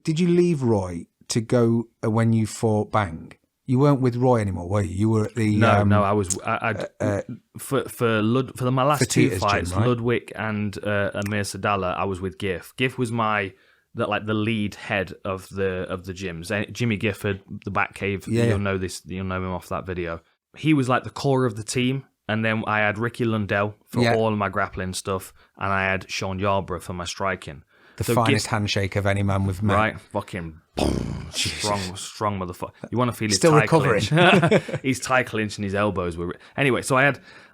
Did you leave Roy to go when you fought Bang? You weren't with Roy anymore, were you? You were at the... No, I was... For my last two fights, gym, right? Ludwig and Amir Sadala, I was with Giff. Giff was the lead head of the gyms. Jimmy Gifford, the Batcave, you'll know this. You'll know him off that video. He was like the core of the team, and then I had Ricky Lundell for all of my grappling stuff, and I had Sean Yarborough for my striking. The finest handshake of any man with men. Right, fucking boom, strong motherfucker. You want to feel his still tie recovering. clinch. His tie clinch and his elbows were... Anyway, so I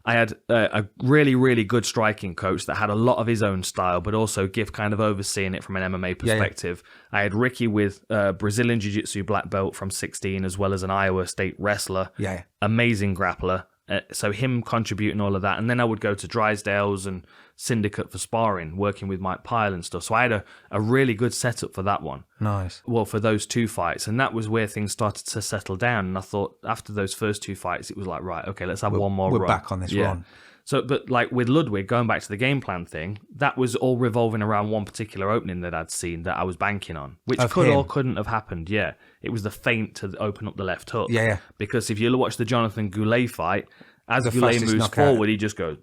had a really, really good striking coach that had a lot of his own style, but also Giff kind of overseeing it from an MMA perspective. I had Ricky with Brazilian Jiu-Jitsu black belt from 16, as well as an Iowa State wrestler. Yeah. Amazing grappler. So him contributing all of that. And then I would go to Drysdale's and Syndicate for sparring, working with Mike Pyle and stuff. So I had a really good setup for that one. Nice. Well, for those two fights. And that was where things started to settle down. And I thought after those first two fights, it was like, right, okay, let's have one more run. We're back on this run. So, but like with Ludwig, going back to the game plan thing, that was all revolving around one particular opening that I'd seen that I was banking on, which could or couldn't have happened. Yeah. It was the feint to open up the left hook. Yeah. Because if you watch the Jonathan Goulet fight, as Goulet moves forward, he just goes,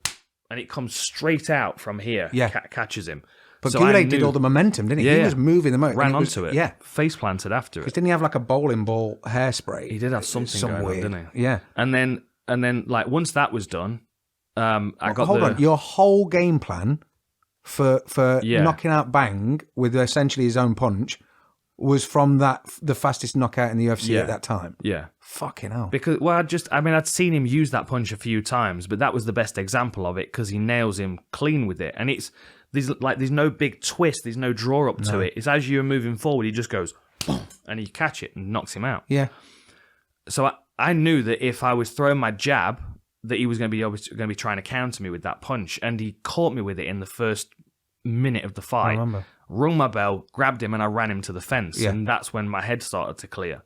and it comes straight out from here. Yeah. Catches him. But Goulet did all the momentum, didn't he? Yeah, he was moving the motor. Ran onto it. Yeah. Face planted after it. Because didn't he have like a bowling ball hairspray? He did have something going on, didn't he? Yeah. And then like once that was done, Hold on. Your whole game plan for knocking out Bang with essentially his own punch was from the fastest knockout in the UFC at that time. Yeah. Fucking hell. Because, I'd seen him use that punch a few times, but that was the best example of it because he nails him clean with it. And there's no big twist, there's no draw up to it. It's as you're moving forward, he just goes, boom, and you catch it and knocks him out. Yeah. So I knew that if I was throwing my jab, that he was going to be trying to counter me with that punch. And he caught me with it in the first minute of the fight. I remember. Rung my bell, grabbed him, and I ran him to the fence. Yeah. And that's when my head started to clear.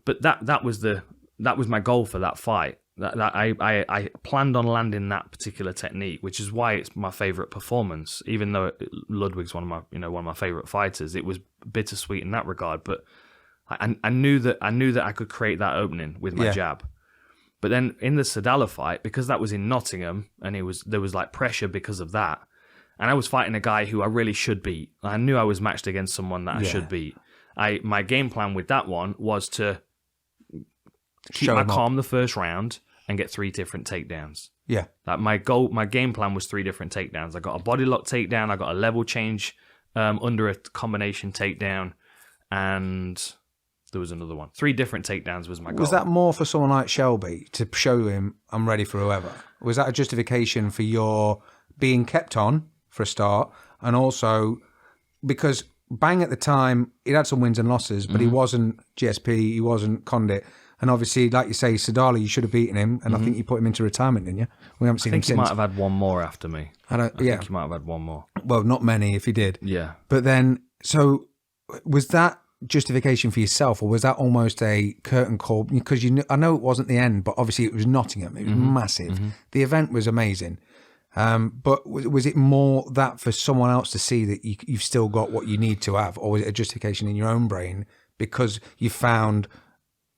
But that was my goal for that fight. That I planned on landing that particular technique, which is why it's my favorite performance. Even though Ludwig's one of my favorite fighters, it was bittersweet in that regard. But I knew that I could create that opening with my jab. But then in the Sadala fight, because that was in Nottingham, and there was like pressure because of that, and I was fighting a guy who I really should beat. I knew I was matched against someone that I should beat. My game plan with that one was to keep my calm the first round and get 3 different takedowns. Yeah. Like my game plan was 3 different takedowns. I got a body lock takedown, I got a level change under a combination takedown, and there was another one. 3 different takedowns was my goal. Was that more for someone like Shelby to show him I'm ready for whoever? Was that a justification for your being kept on for a start, and also because Bang at the time, he'd had some wins and losses, but he wasn't GSP, he wasn't Condit. And obviously, like you say, Sadala, you should have beaten him, and I think you put him into retirement, didn't you? We haven't seen him since. I think he might have had one more after me. I think he might have had one more. Well, not many if he did. Yeah. But then, so was that justification for yourself, or was that almost a curtain call? Because I know it wasn't the end, but obviously it was Nottingham. It was massive. The event was amazing. But was it more that for someone else to see that you've still got what you need to have, or was it a justification in your own brain because you found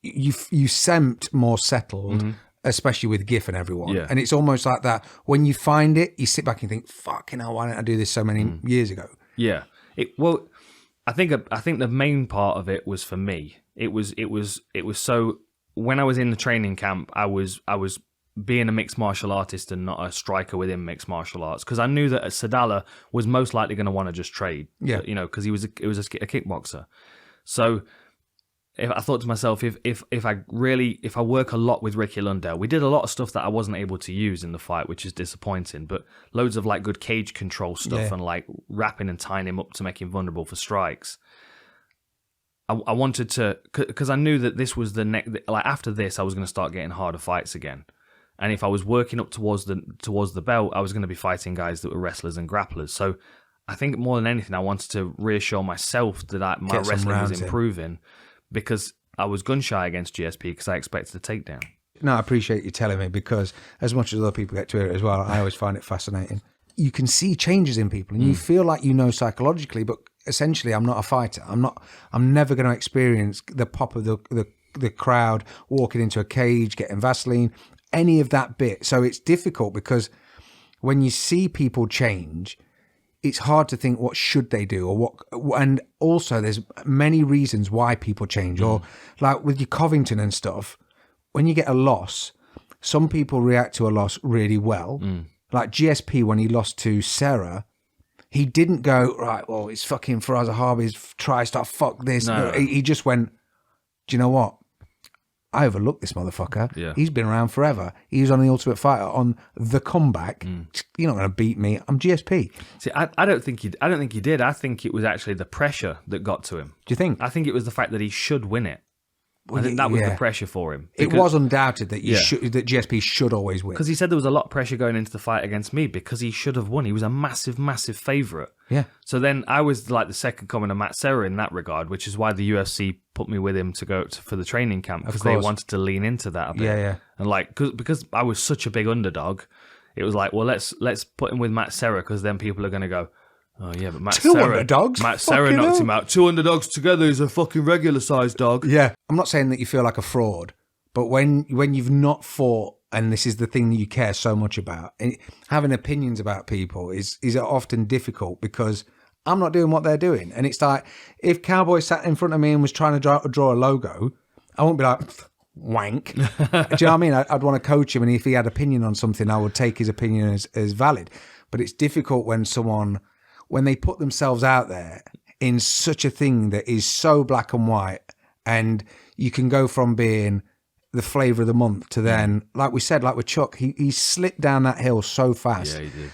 you seemed more settled, especially with GIF and everyone? And it's almost like that when you find it, you sit back and think, "Fucking hell, why didn't I do this so many years ago?" Yeah. I think the main part of it was for me. It was so when I was in the training camp, I was being a mixed martial artist and not a striker within mixed martial arts, because I knew that Sadala was most likely going to want to just trade. Yeah, because he was a kickboxer. So I thought to myself, if I work a lot with Ricky Lundell, we did a lot of stuff that I wasn't able to use in the fight, which is disappointing. But loads of like good cage control stuff and like wrapping and tying him up to make him vulnerable for strikes. I wanted to, because I knew that this was the next. Like after this, I was going to start getting harder fights again. And if I was working up towards the belt, I was going to be fighting guys that were wrestlers and grapplers. So I think more than anything, I wanted to reassure myself that my wrestling was improving, because I was gun shy against GSP because I expected a takedown. No, I appreciate you telling me, because as much as other people get to hear it as well, I always find it fascinating. You can see changes in people and you feel like you know psychologically, but essentially I'm not a fighter. I'm never going to experience the pop of the crowd, walking into a cage, getting Vaseline, any of that bit. So it's difficult because when you see people change, it's hard to think what should they do or what. And also there's many reasons why people change. Or like with your Covington and stuff, when you get a loss, some people react to a loss really well. Like GSP, when he lost to Serra, he didn't go, right, well, it's fucking Faraz Zahabi's tri-star, fuck this. No. He just went, do you know what? I overlooked this motherfucker. Yeah. He's been around forever. He was on The Ultimate Fighter on The Comeback. You're not going to beat me. I'm GSP. See, I don't think he did. I think it was actually the pressure that got to him. Do you think? I think it was the fact that he should win it. Well, I think that was the pressure for him. It was undoubted that that GSP should always win. Because he said there was a lot of pressure going into the fight against me because he should have won. He was a massive, massive favourite. Yeah. So then I was like the second coming of Matt Serra in that regard, which is why the UFC put me with him to go for the training camp, because they wanted to lean into that a bit. Yeah. And like, because I was such a big underdog, it was like, well, let's put him with Matt Serra, because then people are going to go, oh yeah, but Matt Serra knocked him out. 2 underdogs together is a fucking regular sized dog. Yeah. I'm not saying that you feel like a fraud, but when you've not fought, and this is the thing that you care so much about, and having opinions about people is often difficult, because I'm not doing what they're doing. And it's like, if Cowboy sat in front of me and was trying to draw a logo, I won't be like, wank. Do you know what I mean? I'd want to coach him, and if he had opinion on something, I would take his opinion as valid. But it's difficult when they put themselves out there in such a thing that is so black and white, and you can go from being the flavour of the month to then, like we said, like with Chuck, he slipped down that hill so fast. Yeah, he did.